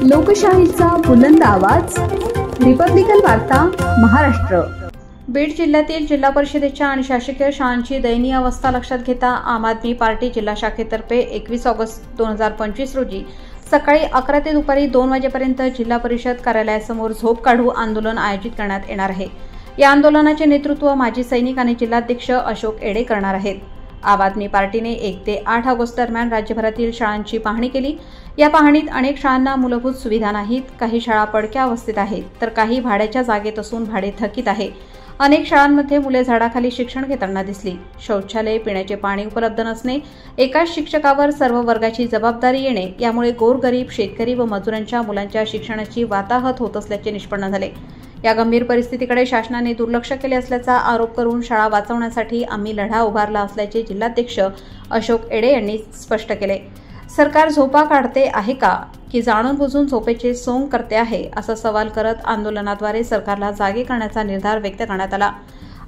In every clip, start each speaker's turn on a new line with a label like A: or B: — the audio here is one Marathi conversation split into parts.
A: लोकशाहीचा बुलंद आवाज, रिपब्लिकन वार्ता महाराष्ट्र। बीड जिल्ह्यातील जिल्हा परिषदेच्या आणि शासकीय शाळांची दयनीय अवस्था लक्षात घेता आम आदमी पार्टी जिल्हा शाखेतर्फे 21 ऑगस्ट 2025 रोजी सकाळी 11 ते दुपारी 2 वाजेपर्यंत जिल्हा परिषद कार्यालयासमोर झोप काढू आंदोलन आयोजित करण्यात येणार आहे। या आंदोलनाचे नेतृत्व माजी सैनिक आणि जिल्हाध्यक्ष अशोक एडे करणार आहेत। आम आदमी पार्टीने 1 ते 8 ऑगस्ट दरम्यान राज्यभरातील शाळांची पाहणी केली। या पाहणीत अनेक शाळांना मूलभूत सुविधा नाहीत, काही शाळा पडक्या अवस्थेत आहेत, तर काही भाड्याच्या जागेत असून भाडे थकीत आहे। अनेक शाळांमध्ये मुले झाडाखाली शिक्षण घेताना दिसली। शौचालय, पिण्याचे पाणी उपलब्ध नसणे, एकाच शिक्षकावर सर्व वर्गाची जबाबदारी येणे यामुळे गोरगरीब, शेतकरी व मजुरांच्या मुलांच्या शिक्षणाची वाताहत होत असल्याचे निष्पन्न झाले। या गंभीर परिस्थितीकडे शासनाने दुर्लक्ष केले असल्याचा आरोप करून शाळा वाचवण्यासाठी आम्ही लढा उभारला असल्याचे जिल्हाध्यक्ष अशोक एडे यांनी स्पष्ट केले। सरकार झोपा काढते आहे का की जाणून बुजून झोपेचे सोंग करते आहे, असा सवाल करत आंदोलनाद्वारे सरकारला जागे करण्याचा निर्धार व्यक्त करण्यात आला।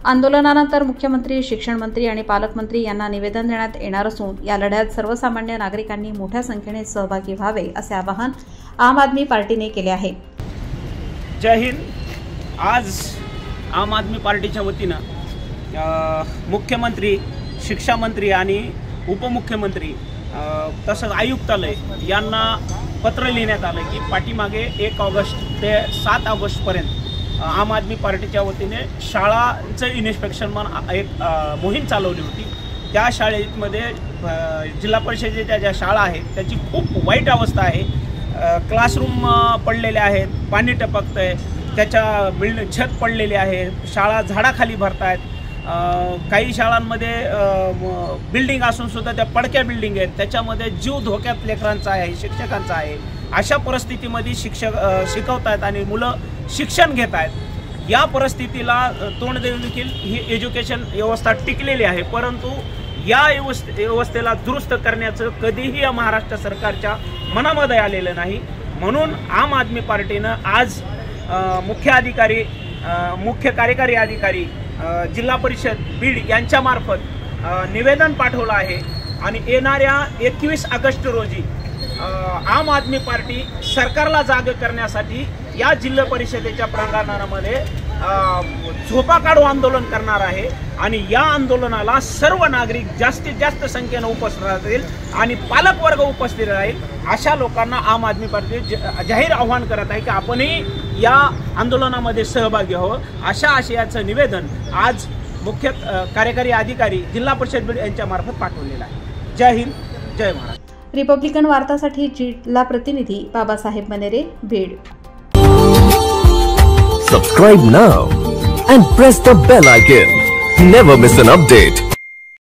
A: आंदोलनानंतर मुख्यमंत्री, शिक्षण मंत्री आणि पालकमंत्री यांना निवेदन देण्यात येणार असून या लढ्यात सर्वसामान्य नागरिकांनी मोठ्या संख्येने सहभागी व्हावे असे आवाहन आम आदमी पार्टीने केले आहे।
B: जय हिंद। आज आम आदमी पार्टीच्या वतीनं मुख्यमंत्री, शिक्षा मंत्री आणि उपमुख्यमंत्री तसंच आयुक्तालय यांना पत्र लिहिण्यात आलं की पाठीमागे 1 ऑगस्ट ते 7 ऑगस्टपर्यंत आम आदमी पार्टीच्या वतीने शाळांचं इन्स्पेक्शन म्हणून एक मोहीम चालवली होती। त्या शाळेमध्ये जिल्हा परिषदेच्या ज्या शाळा आहेत त्याची खूप वाईट अवस्था आहे। क्लासरूम पडलेले आहेत, पाणी टपकतं आहे, त्याच्या छत पडलेली आहे, शाळा झाडाखाली भरत आहेत। काही शाळांमध्ये बिल्डिंग असून सुद्धा त्या पडक्या बिल्डिंग आहेत, त्याच्यामध्ये जीव धोक्यात लेकरांचा आहे, शिक्षकांचा आहे। अशा परिस्थितीमध्ये शिक्षक शिकवत आणि मुलं शिक्षण घेत आहेत। या परिस्थितीला तोंड देऊन देखील ही एज्युकेशन व्यवस्था टिकलेली आहे, परंतु या व्यवस्थेला दुरुस्त करण्याचं कधीही या महाराष्ट्र सरकारच्या मनामध्ये आलेलं नाही। म्हणून आम आदमी पार्टीनं आज मुख्य कार्यकारी अधिकारी जिल्हा परिषद बीड यांच्यामार्फत निवेदन पाठवलं आहे आणि येणाऱ्या 21 ऑगस्ट रोजी आम आदमी पार्टी सरकारला जाग करण्यासाठी या जिल्हा परिषदेच्या प्रांगणामध्ये झोपा काढू आंदोलन करणार आहे आणि या आंदोलनाला सर्व नागरिक जास्तीत जास्त संख्येने उपस्थित राहतील आणि पालकवर्ग उपस्थित राहील। अशा लोकांना आम आदमी पार्टी जाहीर आवाहन करत आहे की आपणही या आंदोलनामध्ये सहभागी व्हावं। अशा आशयाचं निवेदन आज मुख्य कार्यकारी अधिकारी जिल्हा परिषद बीड यांच्यामार्फत पाठवलेलं आहे। जय हिंद, जय महाराष्ट्र।
A: रिपब्लिकन वार्तासाठी जिल्हा प्रतिनिधी Babasaheb Manere, Beed.
C: Subscribe now and press the bell icon. Never miss an update.